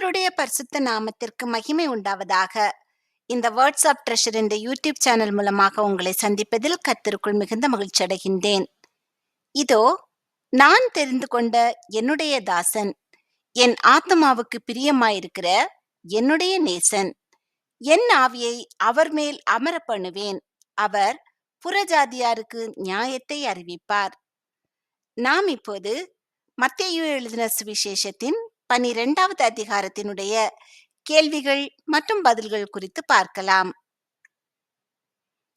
கர்த்தருடைய பரிசுத்த நாமத்திற்கு மகிமை உண்டாவதாக. இந்த வேர்ட்ஸ் ஆஃப் ட்ரெஷர் என்ற யூடியூப் சேனல் மூலமாக உங்களை சந்திப்பதில் கர்த்தருக்குள் மிகுந்த மகிழ்ச்சி அடைகின்றேன். இதோ நான் தெரிந்து கொண்ட என்னுடைய தாசன், என் ஆத்துமாவுக்கு பிரியமாயிருக்கிற என்னுடைய நேசன். என் ஆவியை அவர் மேல் அமர பண்ணுவேன். அவர் புறஜாதியாருக்கு நியாயத்தை அறிவிப்பார். நாம் இப்போது மத்தேயு எழுதின சுவிசேஷத்தின் 12வது அதிகாரத்தினுடைய கேள்விகள் மற்றும் பதில்கள் குறித்து பார்க்கலாம்.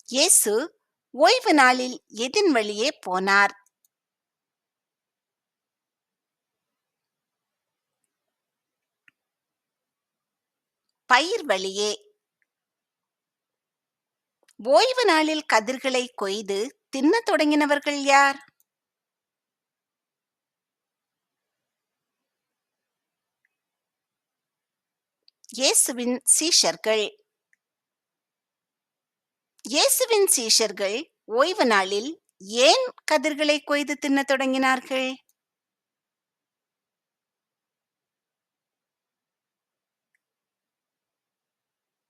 இயேசு ஓய்வு நாளில் எதின் வழியே போனார்? பயிர் வழியே. ஓய்வு நாளில் கதிர்களை கொய்து தின்னத் தொடங்கினவர்கள் யார்? இயேசுவின் சீஷர்கள். இயேசுவின் சீஷர்கள் ஓய்வு நாளில் ஏன் கதிர்களை கொய்து தின்னத் தொடங்கினார்கள்?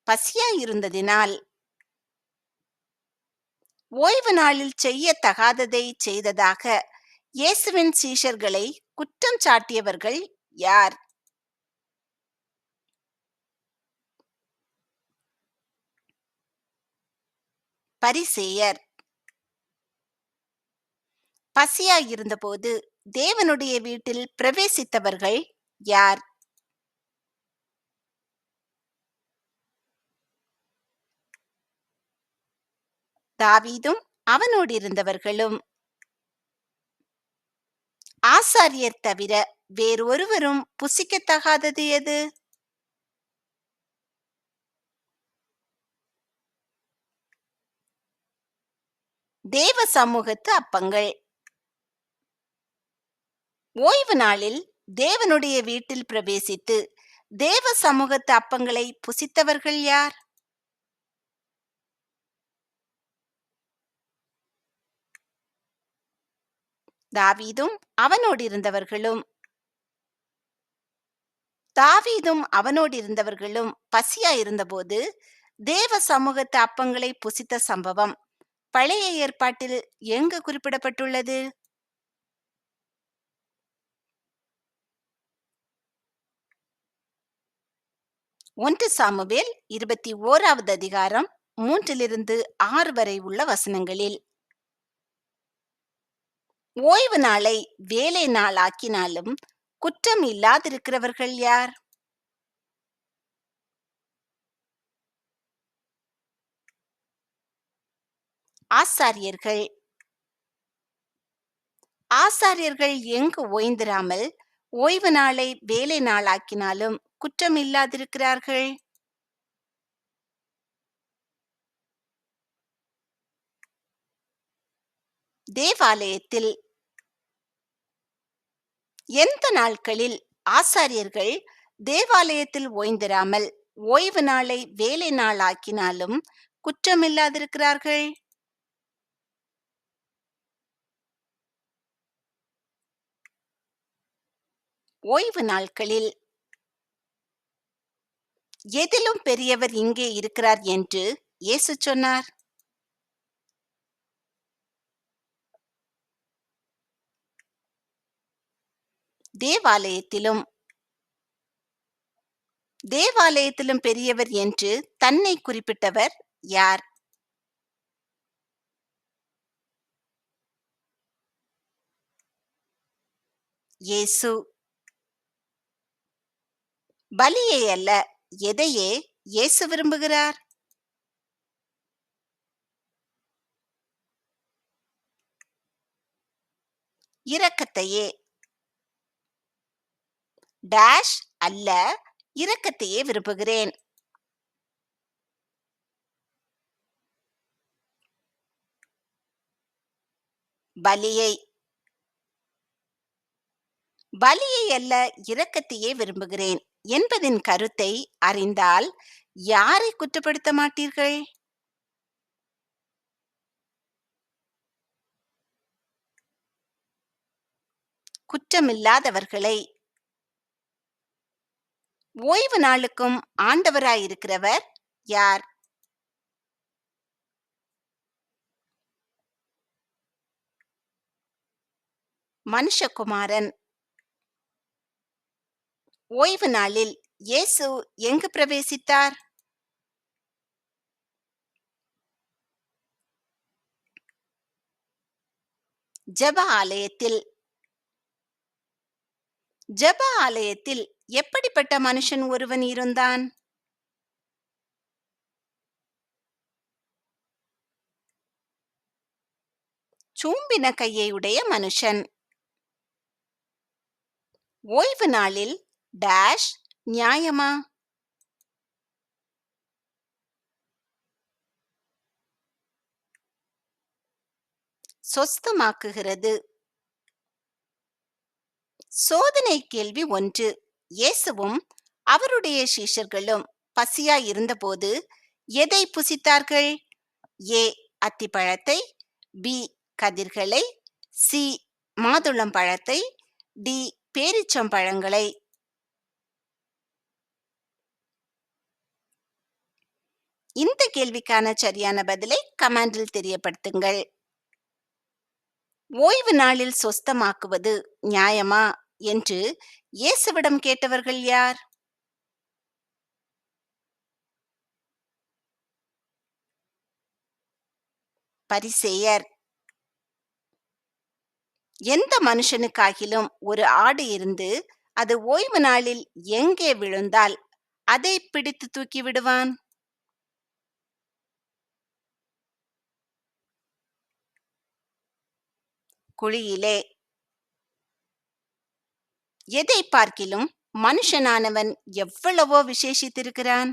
பசியாயிருந்ததினால். ஓய்வு நாளில் செய்யத்தகாததை செய்ததாக இயேசுவின் சீஷர்களை குற்றம் சாட்டியவர்கள் யார்? பரிசேயர். பசியாயிருந்தபோது தேவனுடைய வீட்டில் பிரவேசித்தவர்கள் யார்? தாவீதும் அவனோடு இருந்தவர்களும். ஆசாரியர் தவிர வேறொருவரும் புசிக்கத்தகாதது எது? தேவ சமூகத்து அப்பங்கள். ஓய்வு நாளில் தேவனுடைய வீட்டில் பிரவேசித்து தேவ சமூகத்து அப்பங்களை புசித்தவர்கள் யார்? தாவீதும் அவனோடு இருந்தவர்களும். தாவீதும் அவனோடு இருந்தவர்களும் பசியாயிருந்தபோது தேவ சமூகத்து அப்பங்களை புசித்த சம்பவம் பழைய ஏற்பாட்டில் எங்கு குறிப்பிடப்பட்டுள்ளது? ஒன்று சாமுவேல் 21வது அதிகாரம் 3 6 வரை உள்ள வசனங்களில். ஓய்வு நாளை வேலை நாள் ஆக்கினாலும் குற்றம் இல்லாதிருக்கிறவர்கள் யார்? ஆசாரியர்கள். ஆசாரியர்கள் எங்கு ஓய்ந்திராமல் ஓய்வு நாளை வேலை நாளாக்கினாலும் குற்றம் இல்லாதிருக்கிறார்கள்? தேவாலயத்தில். எந்த நாட்களில் ஆசாரியர்கள் தேவாலயத்தில் ஓய்ந்திராமல் ஓய்வு நாளை வேலை நாளாக்கினாலும் குற்றமில்லாதிருக்கிறார்கள்? ஓய்வு நாட்களில். எதிலும் பெரியவர் இங்கே இருக்கிறார் என்று இயேசு சொன்னார்? தேவாலயத்திலும். தேவாலயத்திலும் பெரியவர் என்று தன்னை குறிப்பிட்டவர் யார்? இயேசு. பலியை அல்ல, எதையே இயேசு விரும்புகிறார்? இரக்கத்தையே. டேஷ் அல்ல, இரக்கத்தையே விரும்புகிறேன். பலியை. பலியை அல்ல, இரக்கத்தையே விரும்புகிறேன் என்பதின் கருத்தை அறிந்தால் யாரை குற்றப்படுத்த மாட்டீர்கள்? குற்றமில்லாதவர்களை. ஓய்வு நாளுக்கும் ஆண்டவராயிருக்கிறவர் யார்? மனுஷகுமாரன். ஓய்வு நாளில் இயேசு எங்கு பிரவேசித்தார்? ஜெப ஆலயத்தில். ஜெப ஆலயத்தில் எப்படிப்பட்ட மனுஷன் ஒருவன் இருந்தான்? சூம்பின கையை உடைய மனுஷன். ஓய்வு நாளில் டேஷ் நியாயமா? சொஸ்தமாக்குகிறது. சோதனை கேள்வி 1. இயேசுவும் அவருடைய சீஷர்களும் பசியாய் இருந்தபோது எதை புசித்தார்கள்? ஏ அத்திப்பழத்தை, பி கதிர்களை, சி மாதுளம்பழத்தை, டி பேரிச்சம்பழங்களை. இந்த கேள்விக்கான சரியான பதிலை கமெண்டில் தெரியப்படுத்துங்கள். ஓய்வு நாளில் சொஸ்தமாக்குவது நியாயமா என்று இயேசுவிடம் கேட்டவர்கள் யார்? பரிசேயர். எந்த மனுஷனுக்காகிலும் ஒரு ஆடு இருந்து அது ஓய்வு நாளில் எங்கே விழுந்தால் அதை பிடித்து தூக்கி விடுவான்? குழியிலே. எதை பார்க்கிலும் மனுஷனானவன் எவ்வளவோ விசேஷித்திருக்கிறான்.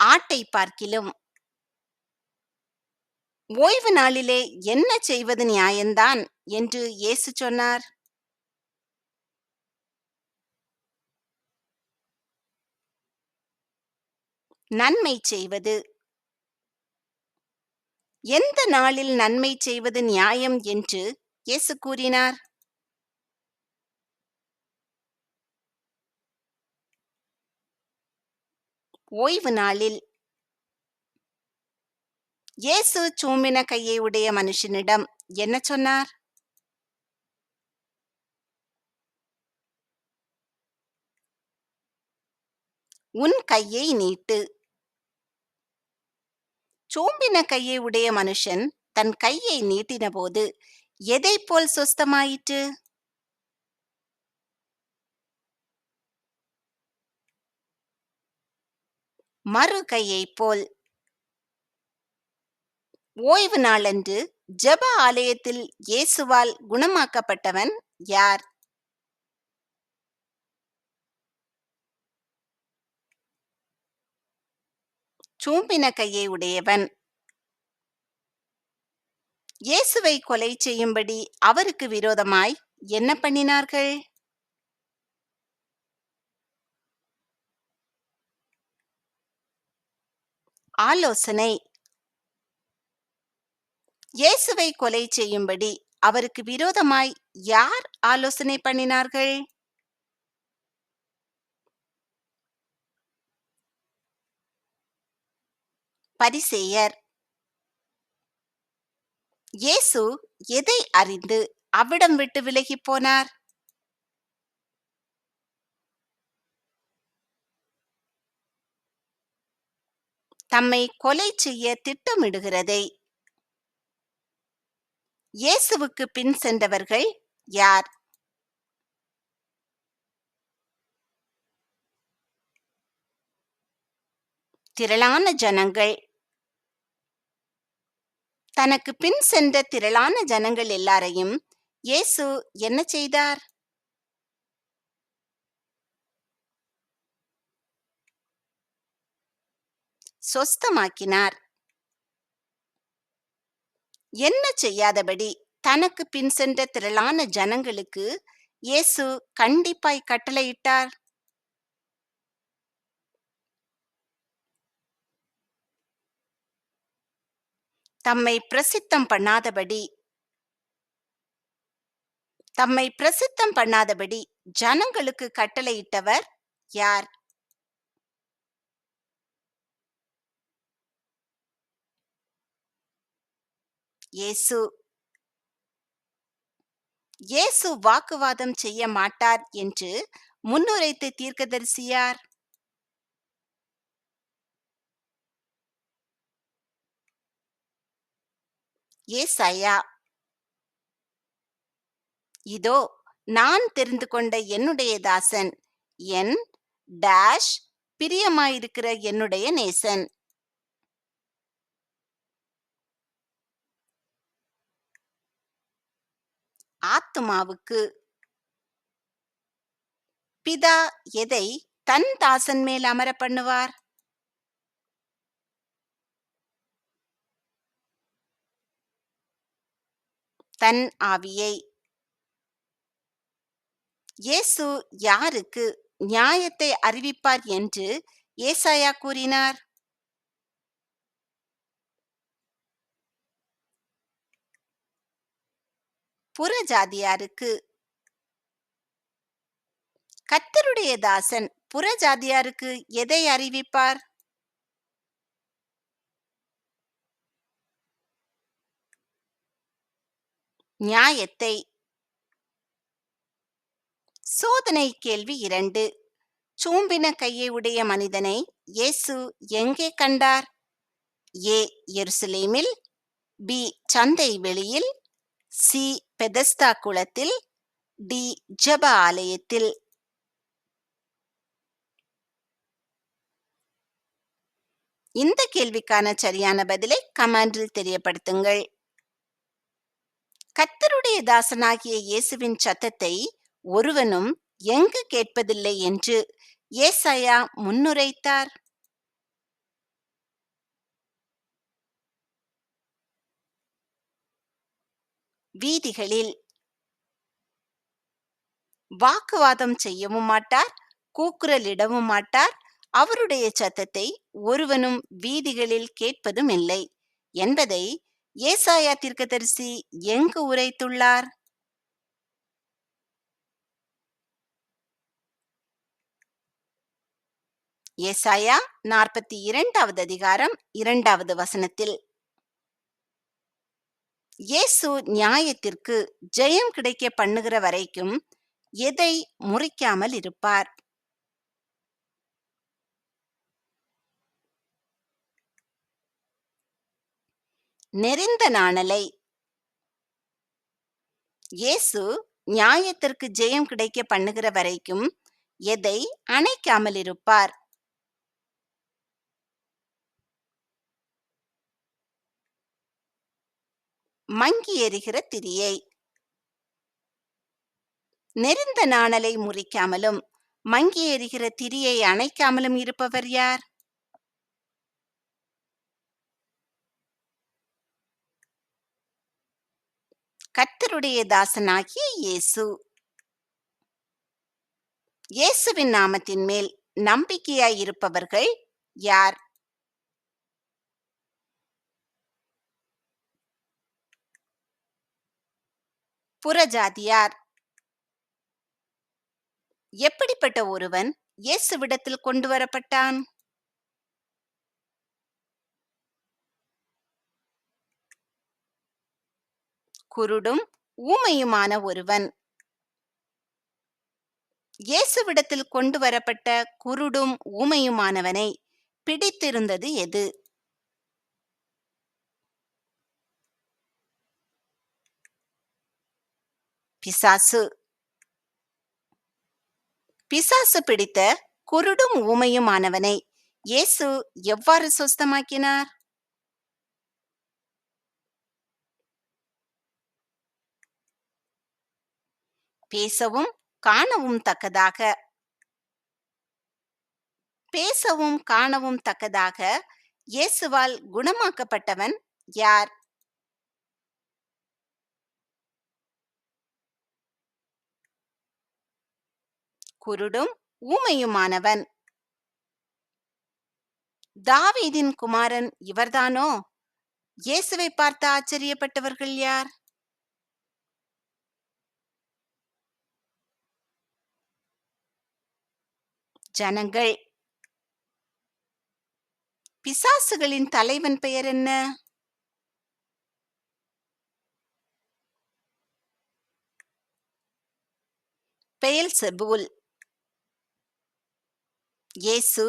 ஆட்டை பார்க்கிலும். ஓய்வு நாளிலே என்ன செய்வது நியாயந்தான் என்று இயேசு சொன்னார்? நன்மை செய்வது. எந்த நாளில் நன்மை செய்வது நியாயம் என்று இயேசு கூறினார்? ஓய்வு நாளில். இயேசு சூம்பின கையை உடைய மனுஷனிடம் என்ன சொன்னார்? உன் கையை நீட்டு. சூம்பின கையை உடைய மனுஷன் தன் கையை நீட்டினபோது எதைப் போல் சொஸ்தமாயிற்று? மறு கையைப் போல். ஓய்வு நாளன்று ஜெப ஆலயத்தில் இயேசுவால் குணமாக்கப்பட்டவன் யார்? சூம்பின கையை உடையவன். இயேசுவை கொலை செய்யும்படி அவருக்கு விரோதமாய் என்ன பண்ணினார்கள்? ஆலோசனை. இயேசுவை கொலை செய்யும்படி அவருக்கு விரோதமாய் யார் ஆலோசனை பண்ணினார்கள்? பரிசேயர். இயேசு எதை அறிந்து அவ்விடம் விட்டு விலகிப் போனார்? தம்மை கொலை செய்ய திட்டமிடுகிறதை. இயேசுவுக்கு பின் சென்றவர்கள் யார்? திரளான ஜனங்கள். தனக்கு பின் சென்ற திரளான ஜனங்கள் எல்லாரையும் இயேசு என்ன செய்தார்? சொஸ்தமாக்கினார். என்ன செய்யாதபடி தனக்கு பின் சென்ற திரளான ஜனங்களுக்கு இயேசு கண்டிப்பாய் கட்டளையிட்டார்? தம்மை பிரசித்தம் பண்ணாதபடி. தம்மை பிரசித்தம் பண்ணாதபடி ஜனங்களுக்கு கட்டளையிட்டவர் யார்? இயேசு. இயேசு வாக்குவாதம் செய்ய மாட்டார் என்று முன்னுரைத்த தீர்க்கதரிசி யார்? ஏசாயா. இதோ நான் தெரிந்து கொண்ட என்னுடைய தாசன், என் டேஷ் பிரியமாயிருக்கிற என்னுடைய நேசன். ஆத்துமாவுக்கு. பிதா எதை தன் தாசன் மேல் அமர பண்ணுவார்? தன் ஆவியை. இயேசு யாருக்கு நியாயத்தை அறிவிப்பார் என்று ஏசாயா கூறினார்? புறஜாதியாருக்கு. கர்த்தருடைய தாசன் புறஜாதியாருக்கு எதை அறிவிப்பார்? நியாயத்தை. சோதனை கேள்வி 2. சூம்பின கையை உடைய மனிதனை இயேசு எங்கே கண்டார்? ஏ எருசலேமில், பி சந்தை வெளியில், சி பெதஸ்தா குளத்தில், டி ஜெப ஆலயத்தில். இந்த கேள்விக்கான சரியான பதிலை கமெண்டில் தெரியப்படுத்துங்கள். கர்த்தருடைய தாசனாகிய இயேசுவின் சத்தத்தை ஒருவனும் எங்கு கேட்பதில்லை என்று ஏசாயா முன்னுரைத்தார்? வீதிகளில். வாக்குவாதம் செய்யவும் மாட்டார், கூக்குரலிடவும் மாட்டார், அவருடைய சத்தத்தை ஒருவனும் வீதிகளில் கேட்பதும் இல்லை என்பதை ஏசாயா தீர்க்கதரிசி எங்கு உரைத்துள்ளார்? ஏசாயா 42வது அதிகாரம் 2வது வசனத்தில். இயேசு நியாயத்திற்கு ஜெயம் கிடைக்க பண்ணுகிற வரைக்கும் எதை முறிக்காமல் இருப்பார்? நெரிந்த நாணலை. இயேசு நியாயத்திற்கு ஜெயம் கிடைக்க பண்ணுகிற வரைக்கும் எதை அணைக்காமல் இருப்பார்? மங்கி எரிகிற திரியை. நெரிந்த நாணலை முறிக்காமலும் மங்கி எரிகிற திரியை அணைக்காமலும் இருப்பவர் யார்? கர்த்தருடைய தாசனாகிய இயேசு. இயேசுவின் நாமத்தின் மேல் நம்பிக்கையாய் இருப்பவர்கள் யார்? புறஜாதியார். எப்படிப்பட்ட ஒருவன் இயேசுவிடத்தில் கொண்டு வரப்பட்டான்? குருடும் ஊமையுமான ஒருவன். இயேசுவிடத்தில் கொண்டு வரப்பட்ட குருடும் ஊமையுமானவனை பிடித்திருந்தது எது? பிசாசு. பிசாசு பிடித்த குருடும் ஊமையுமானவனை இயேசு எவ்வாறு சொஸ்தமாக்கினார்? பேசவும் காணவும் தக்கதாக. பேசவும் காணவும் தக்கதாக இயேசுவால் குணமாக்கப்பட்டவன் யார்? குருடும் ஊமையுமானவன். தாவீதின் குமாரன் இவர்தானோ? இயேசுவை பார்த்து ஆச்சரியப்பட்டவர்கள் யார்? ஜனங்கள். பிசாசுகளின் தலைவன் பெயர் என்ன? பெயல்செபூல். இயேசு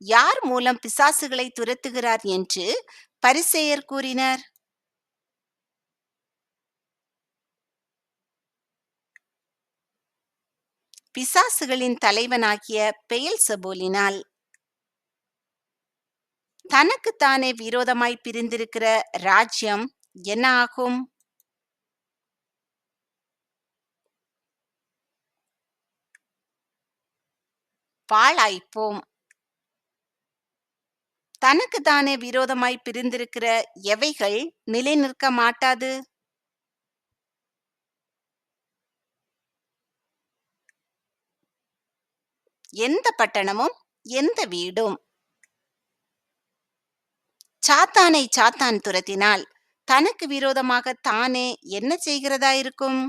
யார் மூலம் பிசாசுகளை துரத்துகிறார் என்று பரிசேயர் கூறினர்? பிசாசுகளின் தலைவனாகிய பெயல்செபூலினால். தனக்குத்தானே விரோதமாய் பிரிந்திருக்கிற ராஜ்யம் என்ன ஆகும்? பாழாய்ப்போம். தனக்குத்தானே விரோதமாய் பிரிந்திருக்கிற எவைகள் நிலை நிற்க மாட்டாது? எந்த பட்டணமும் எந்த வீடும். சாத்தானை சாத்தான் துரத்தினால் தனக்கு விரோதமாக தானே என்ன செய்கிறதாயிருக்கும்?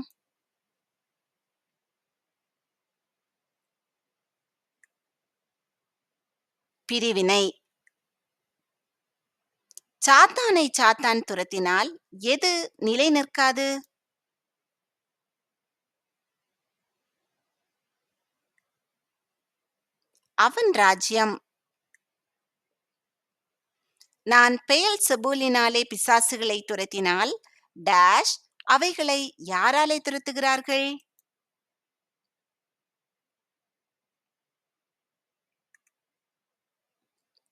பிரிவினை. சாத்தானை சாத்தான் துரத்தினால் எது நிலை நிற்காது? அவன் ராஜ்யம். நான் பெயல்செபூலினாலே பிசாசுகளை துரத்தினால் டேஷ் அவைகளை யாராலே துரத்துகிறார்கள்?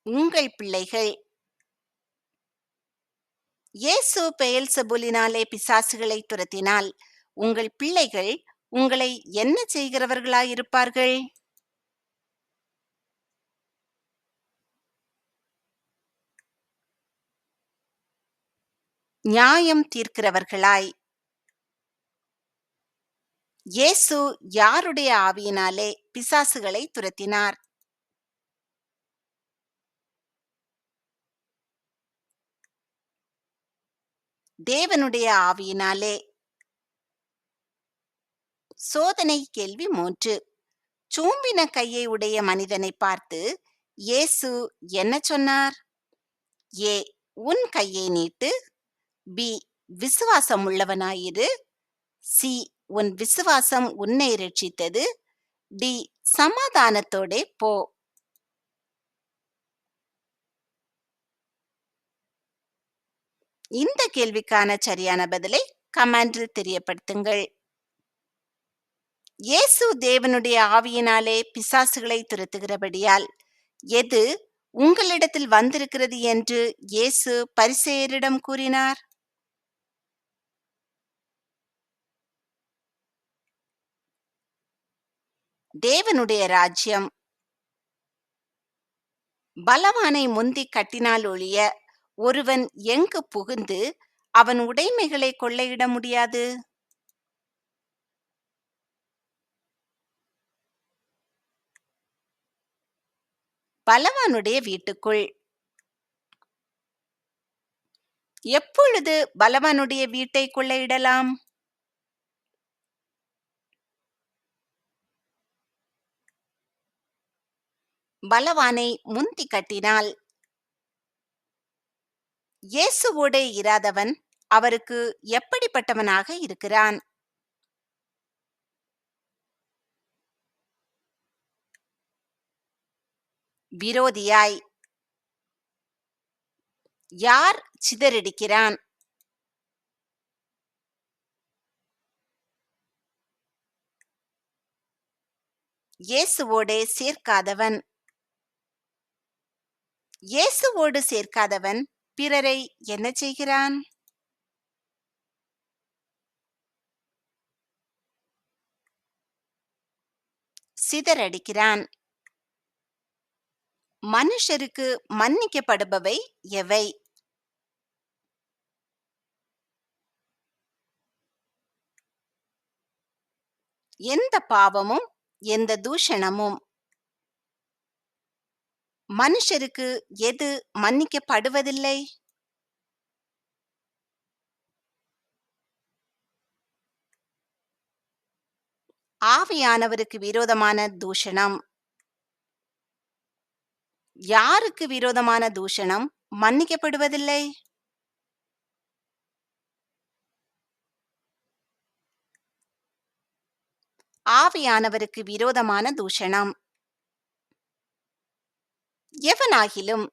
உங்கள் பிள்ளைகள். இயேசு பெயல்செபூலினாலே பிசாசுகளை துரத்தினால் உங்கள் பிள்ளைகள் உங்களை என்ன செய்கிறவர்களாயிருப்பார்கள்? நியாயம் தீர்க்கிறவர்களாய். இயேசு யாருடைய ஆவியினாலே பிசாசுகளை துரத்தினார்? தேவனுடைய ஆவியினாலே. சோதனை கேள்வி 3. சூம்பின கையை உடைய மனிதனை பார்த்து இயேசு என்ன சொன்னார்? ஏ, உன் கையை நீட்டு. பி, விசுவாசம் உள்ளவனாயிரு. சி, உன் விசுவாசம் உன்னை ரட்சித்தது. டி, சமாதானத்தோடே போ. இந்த கேள்விக்கான சரியான பதிலை கமெண்டில் தெரியப்படுத்துங்கள். இயேசு தேவனுடைய ஆவியினாலே பிசாசுகளை துரத்துகிறபடியால் எது உங்களிடத்தில் வந்திருக்கிறது என்று இயேசு பரிசேயரிடம் கூறினார்? தேவனுடைய ராஜ்யம். பலவானை முந்தி கட்டினால் ஒழிய ஒருவன் எங்கு புகுந்து அவன் உடைமைகளை கொள்ளையிட முடியாது? பலவானுடைய வீட்டுக்குள். எப்பொழுது பலவானுடைய வீட்டை கொள்ளையிடலாம்? பலவானை முந்தி கட்டினால். இயேசுவோடே இராதவன் அவருக்கு எப்படிப்பட்டவனாக இருக்கிறான்? விரோதியாய். யார் சிதறடிக்கிறான்? இயேசுவோடே சேர்க்காதவன். இயேசுவோடு சேர்க்காதவன் பிறரை என்ன செய்கிறான்? சிதறடிக்கிறான். மனுஷருக்கு மன்னிக்கப்படுபவை எவை? எந்த பாவமும் எந்த தூஷணமும். மனுஷருக்கு எது மன்னிக்கப்படுவதில்லை? ஆவியானவருக்கு விரோதமான தூஷணம். யாருக்கு விரோதமான தூஷணம் மன்னிக்கப்படுவதில்லை? ஆவியானவருக்கு விரோதமான தூஷணம். எவனாகிலும்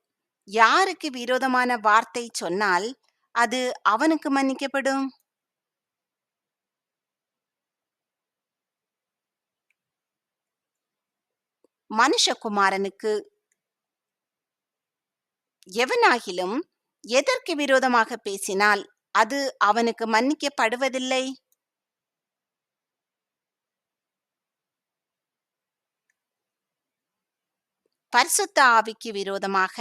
யாருக்கு விரோதமான வார்த்தை சொன்னால் அது அவனுக்கு மன்னிக்கப்படும்? மனுஷகுமாரனுக்கு. எவனாகிலும் எதற்கு விரோதமாக பேசினால் அது அவனுக்கு மன்னிக்கப்படுவதில்லை? பரிசுத்த ஆவிக்கு விரோதமாக.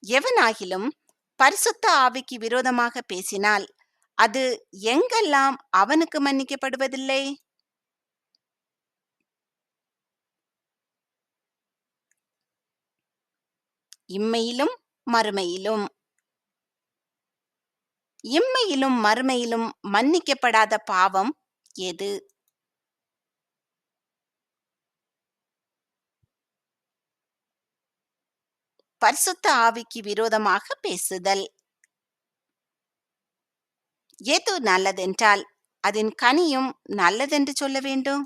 எவனாகிலும் பரிசுத்த ஆவிக்கு விரோதமாக பேசினால் அது எங்கெல்லாம் அவனுக்கு மன்னிக்கப்படுவதில்லை? இம்மையிலும் மறுமையிலும். இம்மையிலும் மறுமையிலும் மன்னிக்கப்படாத பாவம் எது? பரிசுத்த ஆவிக்கு விரோதமாக பேசுதல். எது நல்லதென்றால் அதன் கனியும் நல்லதென்று சொல்ல வேண்டும்?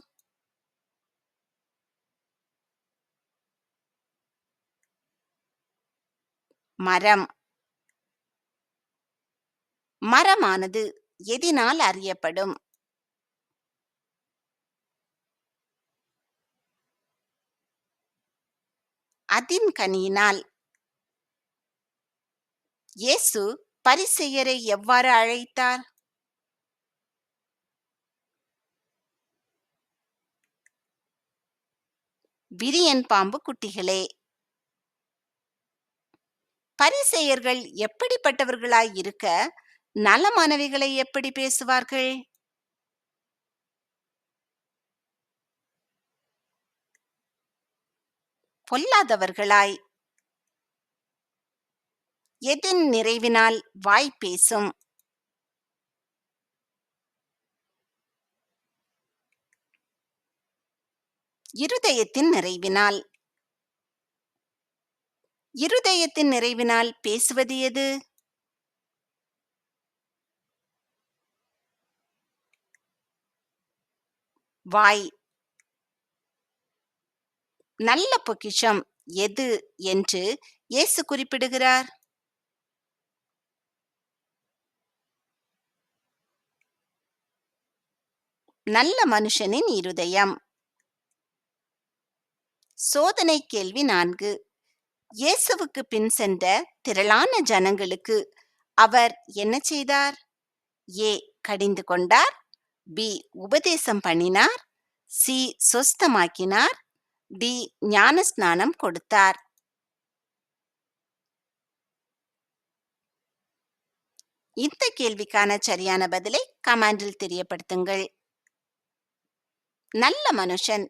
மரம். மரமானது எதினால் அறியப்படும்? அதின் கனியினால். இயேசு பரிசேயரை எவ்வாறு அழைத்தார்? விரியன் பாம்பு குட்டிகளே. பரிசேயர்கள் எப்படிப்பட்டவர்களாய் இருக்க நலமானவைகளை எப்படி பேசுவார்கள்? பொல்லாதவர்களாய். எதின் நிறைவினால் வாய் பேசும்? இருதயத்தின் நிறைவினால். இருதயத்தின் நிறைவினால் பேசுவது எது? வாய். நல்ல பொக்கிஷம் எது என்று இயேசு குறிப்பிடுகிறார்? நல்ல மனுஷனின் இருதயம். சோதனை கேள்வி 4. இயேசுவுக்கு பின் சென்ற திரளான ஜனங்களுக்கு அவர் என்ன செய்தார்? ஏ. கடிந்து கொண்டார். பி. உபதேசம் பண்ணினார். சி. சொஸ்தமாக்கினார். டி. ஞானஸ்நானம் கொடுத்தார். இந்த கேள்விக்கான சரியான பதிலை கமெண்டில் தெரியப்படுத்துங்கள். நல்ல மனுஷன்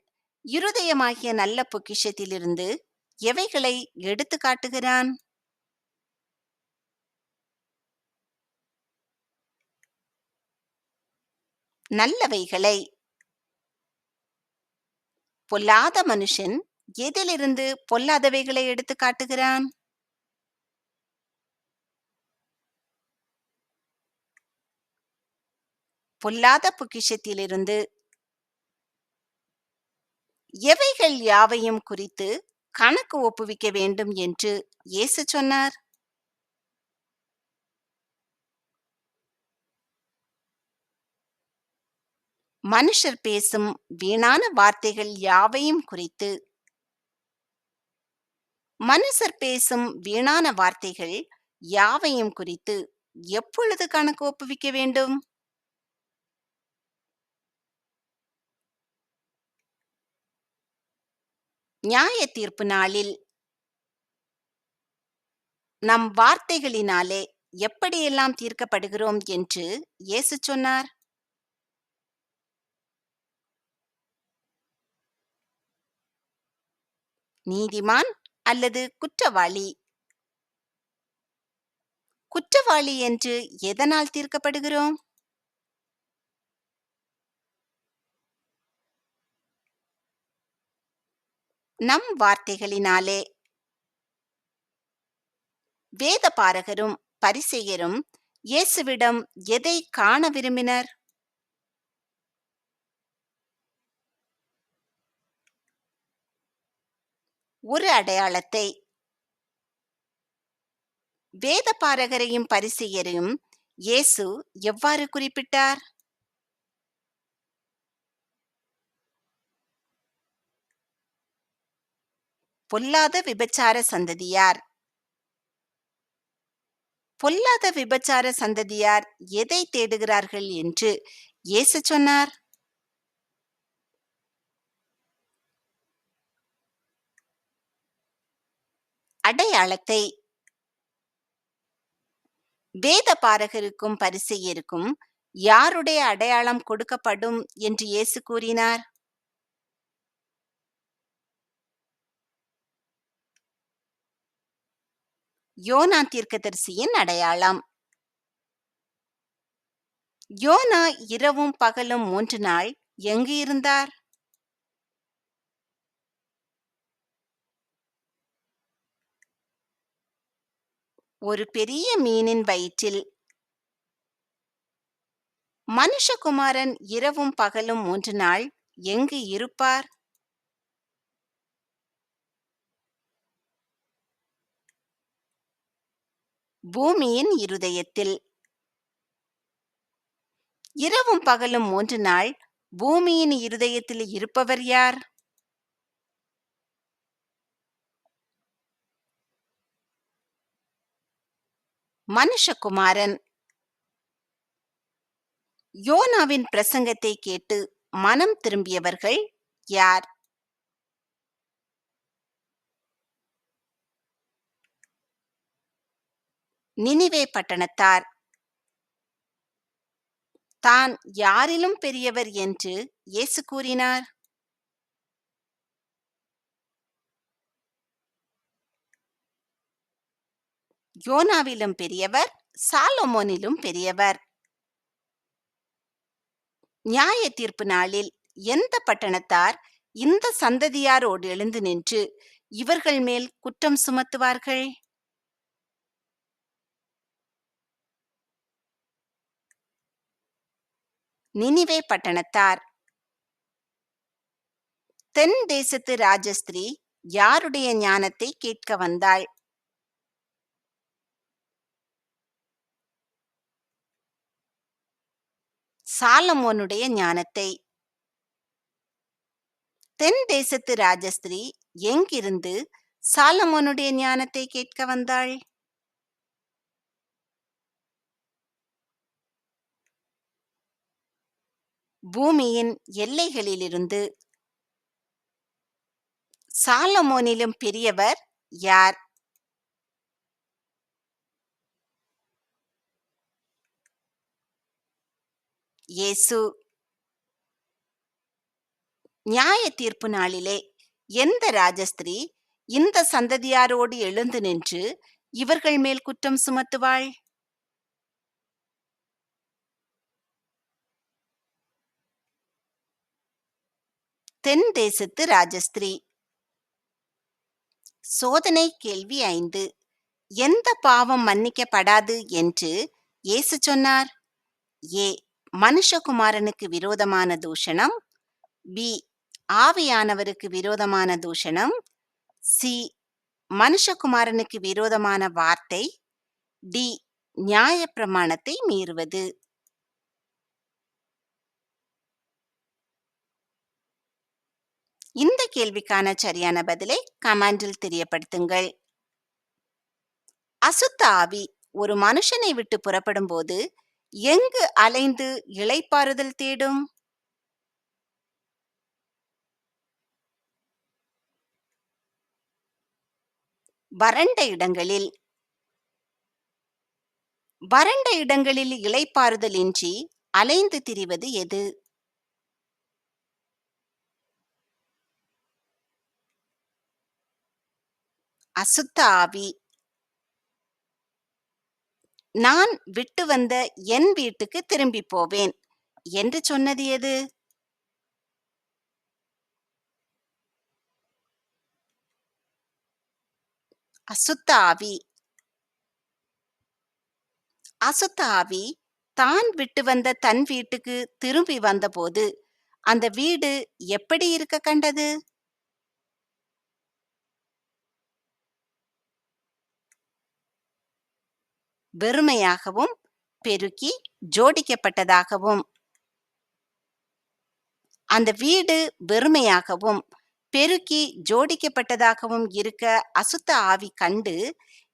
இருதயமாகிய நல்ல பொக்கிஷத்திலிருந்து எவைகளை எடுத்து காட்டுகிறான்? நல்லவைகளை. பொல்லாத மனுஷன் எதிலிருந்து பொல்லாதவைகளை எடுத்து காட்டுகிறான்? பொல்லாத பொக்கிஷத்திலிருந்து. எவைகள் யாவையும் குறித்து கணக்கு ஒப்புவிக்க வேண்டும் என்று இயேசு சொன்னார்? மனுஷர் பேசும் வீணான வார்த்தைகள் யாவையும் குறித்து. மனுஷர் பேசும் வீணான வார்த்தைகள் யாவையும் குறித்து எப்பொழுது கணக்கு ஒப்புவிக்க வேண்டும்? நியாய தீர்ப்பு நாளில். நம் வார்த்தைகளினாலே எப்படியெல்லாம் தீர்க்கப்படுகிறோம் என்று இயேசு சொன்னார்? நீதிமான் அல்லது குற்றவாளி? குற்றவாளி என்று எதனால் தீர்க்கப்படுகிறோம்? நம் வார்த்தைகளினாலே வேதபாரகரும் பரிசேயரும் இயேசுவிடம் எதை காண விரும்பினர்? ஒரு அடையாளத்தை. வேதபாரகரையும் பரிசேயரையும் இயேசு எவ்வாறு குறிப்பிட்டார்? பொல்லாத விபச்சார சந்ததியார். பொல்லாத விபச்சார சந்ததியார் எதை தேடுகிறார்கள் என்று இயேசு சொன்னார்? அடையாளத்தை. வேதபாரகருக்கும் பரிசேயருக்கும் யாருடைய அடையாளம் கொடுக்கப்படும் என்று இயேசு கூறினார்? யோனா தீர்க்கதரிசியின் அடையாளம். யோனா இரவும் பகலும் 3 நாள் எங்கு இருந்தார்? ஒரு பெரிய மீனின் வயிற்றில். மனுஷகுமாரன் இரவும் பகலும் 3 நாள் எங்கு இருப்பார்? பூமியின் இருதயத்தில். இரவும் பகலும் 3 நாள் பூமியின் இருதயத்தில் இருப்பவர் யார்? மனுஷகுமாரன். யோனாவின் பிரசங்கத்தை கேட்டு மனம் திரும்பியவர்கள் யார்? நினிவே பட்டணத்தார். தான் யாரிலும் பெரியவர் என்று இயேசு கூறினார்? யோனாவிலும் பெரியவர், சாலமோனிலும் பெரியவர். நியாய தீர்ப்பு நாளில் எந்த பட்டணத்தார் இந்த சந்ததியாரோடு எழுந்து நின்று இவர்கள் மேல் குற்றம் சுமத்துவார்கள்? நினிவே பட்டணத்தார். தென் தேசத்து ராஜஸ்திரீ யாருடைய ஞானத்தை கேட்க வந்தாள்? சாலமோனுடைய ஞானத்தை. தென் தேசத்து ராஜஸ்திரீ எங்கிருந்து சாலமோனுடைய ஞானத்தை கேட்க வந்தாள்? பூமியின் எல்லைகளிலிருந்து. சாலமோனிலும் பெரியவர் யார்? இயேசு. நியாய தீர்ப்பு நாளிலே எந்த ராஜஸ்திரீ இந்த சந்ததியாரோடு எழுந்து நின்று இவர்கள் மேல் குற்றம் சுமத்துவாள்? தென் தேசத்து ராஜஸ்திரீ. சோதனை கேள்வி 5. எந்த பாவம் மன்னிக்கப்படாது என்று இயேசு சொன்னார்? ஏ. மனுஷகுமாரனுக்கு விரோதமான தூஷணம். பி. ஆவியானவருக்கு விரோதமான தூஷணம். சி. மனுஷகுமாரனுக்கு விரோதமான வார்த்தை. டி. நியாயப்பிரமாணத்தை மீறுவது. இந்த கேள்விக்கான சரியான பதிலை கமெண்டில் தெரியப்படுத்துங்கள். அசுத்த ஆவி ஒரு மனுஷனை விட்டு புறப்படும் போது எங்கு அலைந்து இளைப்பாறுதல் தேடும்? வறண்ட இடங்களில். வறண்ட இடங்களில் இளைப்பாறுதல் இன்றி அலைந்து திரிவது எது? அசுத்த ஆவி. நான் விட்டு வந்த என் வீட்டுக்கு திரும்பி போவேன் என்று சொன்னது எது? அசுத்த ஆவி. அசுத்த ஆவி தான் விட்டு வந்த தன் வீட்டுக்கு திரும்பி வந்தபோது அந்த வீடு எப்படி இருக்க கண்டது? வெறுமையாகவும் பெருக்கி ஜோடிக்கப்பட்டதாகவும். அந்த வீடு வெறுமையாகவும் பெருக்கி ஜோடிக்கப்பட்டதாகவும் இருக்க அசுத்த ஆவி கண்டு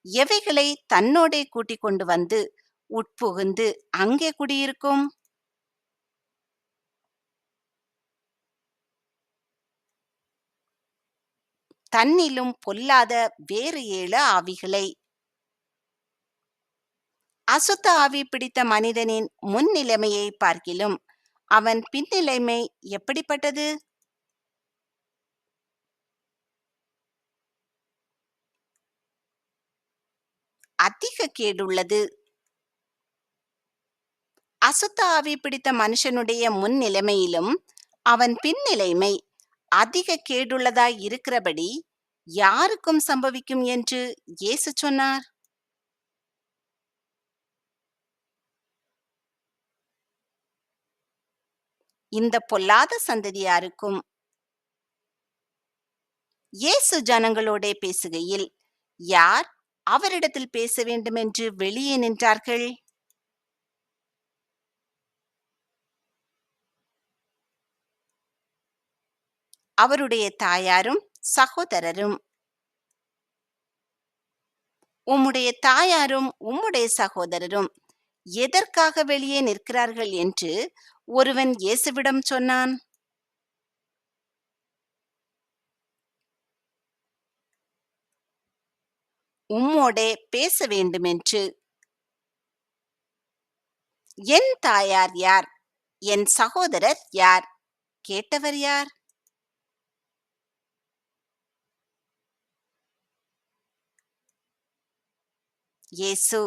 எவைகளை தன்னோடே கூட்டிக் கொண்டு வந்து உட்புகுந்து அங்கே குடியிருக்கும்? தன்னிலும் பொல்லாத வேறு 7 ஆவிகளை. அசுத்த ஆவி பிடித்த மனிதனின் முன்னிலைமையை பார்க்கிலும் அவன் பின்னிலைமை எப்படிப்பட்டது? அதிக கேடுள்ளது. அசுத்த ஆவி பிடித்த மனுஷனுடைய முன்னிலைமையிலும் அவன் பின்னிலைமை அதிக கேடுள்ளதாய் இருக்கிறபடி யாருக்கும் சம்பவிக்கும் என்று இயேசு சொன்னார்? இந்த பொல்லாத சந்ததியாருக்கும். இயேசு ஜனங்களோடே பேசுகையில் யார் அவரிடத்தில் பேச வேண்டுமென்று வெளியே நின்றார்கள்? அவருடைய தாயாரும் சகோதரரும். உம்முடைய தாயாரும் உம்முடைய சகோதரரும் எதற்காக வெளியே நிற்கிறார்கள் என்று ஒருவன் இயேசுவிடம் சொன்னான். உம்மோடே பேச வேண்டுமென்று. என் தாயார் யார், என் சகோதரர் யார், கேட்டவர் யார்? இயேசு.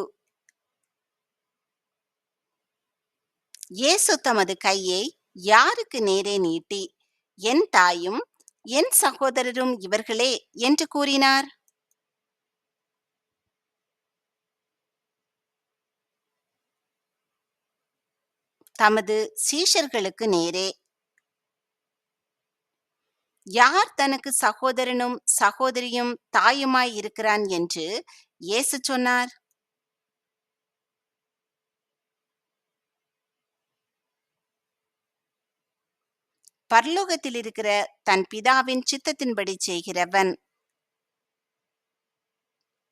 இயேசு தமது கையை யாருக்கு நேரே நீட்டி என் தாயும் என் சகோதரரும் இவர்களே என்று கூறினார்? தமது சீஷர்களுக்கு நேரே. யார் தனக்கு சகோதரனும் சகோதரியும் தாயுமாய் இருக்கிறான் என்று இயேசு சொன்னார்? பரலோகத்தில் இருக்கிற தன் பிதாவின் சித்தத்தின்படி செய்கிறவன்.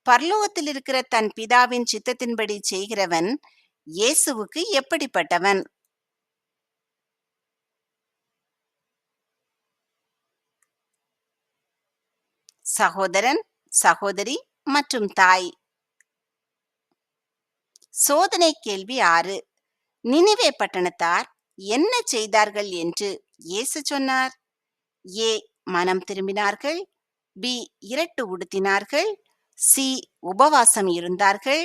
பரலோகத்தில் இருக்கிற தன் பிதாவின் சித்தத்தின்படி செய்கிறவன் இயேசுவுக்கு எப்படிப்பட்டவன்? சகோதரன், சகோதரி மற்றும் தாய். சோதனை கேள்வி 6. நினிவே பட்டணத்தார் என்ன செய்தார்கள் என்று இயேசு சொன்னார்? ஏ, மனம் திரும்பினார்கள். பி, இரட்டு உடுத்தினார்கள். சி, உபவாசம் இருந்தார்கள்.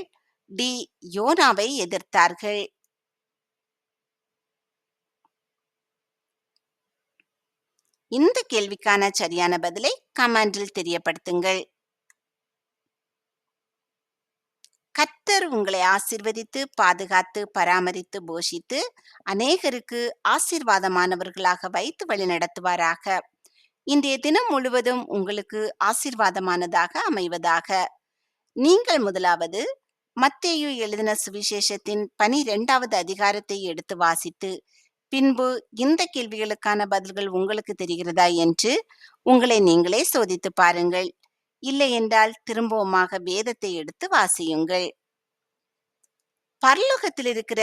டி, யோனாவை எதிர்த்தார்கள். இந்த கேள்விக்கான சரியான பதிலை கமெண்டில் தெரியப்படுத்துங்கள். கர்த்தர் உங்களை ஆசீர்வதித்து பாதுகாத்து பராமரித்து போஷித்து அநேகருக்கு ஆசீர்வாதமானவர்களாக வைத்து வழி நடத்துவாராக. இன்றைய தினம் முழுவதும் உங்களுக்கு ஆசீர்வாதமானதாக அமைவதாக. நீங்கள் முதலாவது மத்தேயு எழுதின சுவிசேஷத்தின் 12வது அதிகாரத்தை எடுத்து வாசித்து பின்பு இந்த கேள்விகளுக்கான பதில்கள் உங்களுக்கு தெரிகிறதா என்று உங்களை நீங்களே சோதித்து பாருங்கள். இல்லை என்றால் திரும்பவுமாக வேதத்தை எடுத்து வாசியுங்கள். பரலோகத்தில் இருக்கிற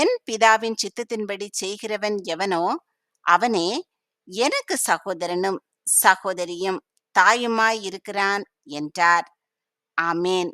என் பிதாவின் சித்தத்தின்படி செய்கிறவன் எவனோ அவனே எனக்கு சகோதரனும் சகோதரியும் தாயுமாய் இருக்கிறான் என்றார். ஆமேன்.